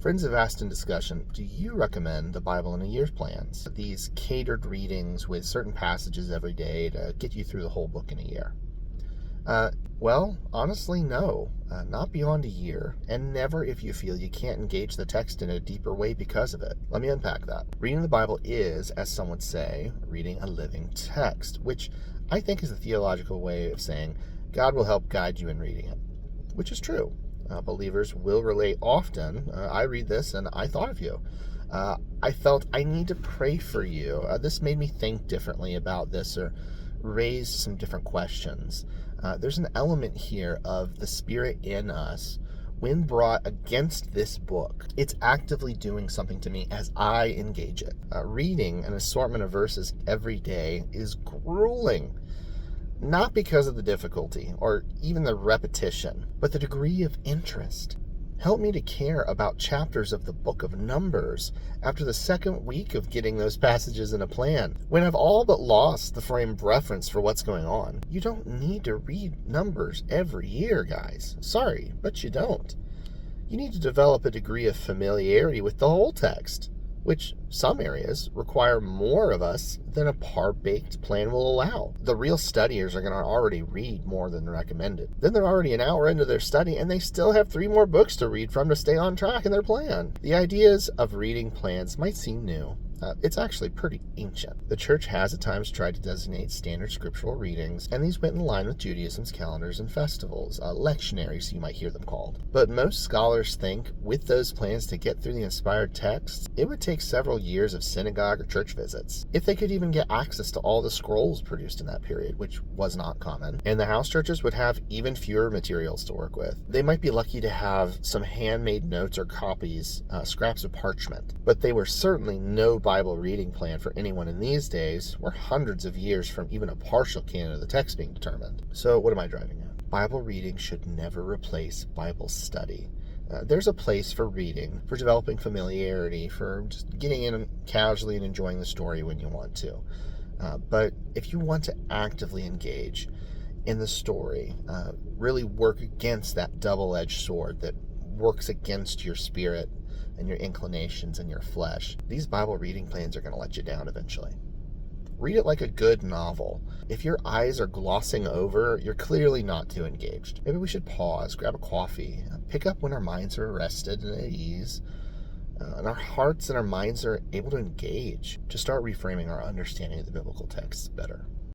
Friends have asked in discussion, do you recommend the Bible in a year's plans? These catered readings with certain passages every day to get you through the whole book in a year? Well, honestly, no. Not beyond a year, and never if you feel you can't engage the text in a deeper way because of it. Let me unpack that. Reading the Bible is, as some would say, reading a living text, which I think is a theological way of saying God will help guide you in reading it, which is true. Believers will relate often. I read this and I thought of you. I felt I need to pray for you. This made me think differently about this or raise some different questions. There's an element here of the Spirit in us when brought against this book. It's actively doing something to me as I engage it. Reading an assortment of verses every day is grueling. Not because of the difficulty or even the repetition, but the degree of interest. Help me to care about chapters of the book of Numbers after the second week of getting those passages in a plan, when I've all but lost the frame of reference for what's going on. You don't need to read Numbers every year, guys. Sorry, but you don't. You need to develop a degree of familiarity with the whole text, which some areas require more of us than a par-baked plan will allow. The real studiers are going to already read more than recommended. Then they're already an hour into their study and they still have 3 more books to read from to stay on track in their plan. The ideas of reading plans might seem new. It's actually pretty ancient. The church has at times tried to designate standard scriptural readings, and these went in line with Judaism's calendars and festivals, lectionaries you might hear them called. But most scholars think with those plans to get through the inspired texts, it would take several years of synagogue or church visits, if they could even get access to all the scrolls produced in that period, which was not common. And the house churches would have even fewer materials to work with. They might be lucky to have some handmade notes or copies, scraps of parchment, but they were certainly no Bible reading plan for anyone in these days. We're hundreds of years from even a partial canon of the text being determined. So what am I driving at? Bible reading should never replace Bible study. There's a place for reading, for developing familiarity, for just getting in casually and enjoying the story when you want to. But if you want to actively engage in the story, really work against that double-edged sword that works against your spirit and your inclinations and your flesh, these Bible reading plans are going to let you down eventually. Read it like a good novel. If your eyes are glossing over, you're clearly not too engaged. Maybe we should pause, grab a coffee, pick up when our minds are rested and at ease, and our hearts and our minds are able to engage, to start reframing our understanding of the biblical texts better.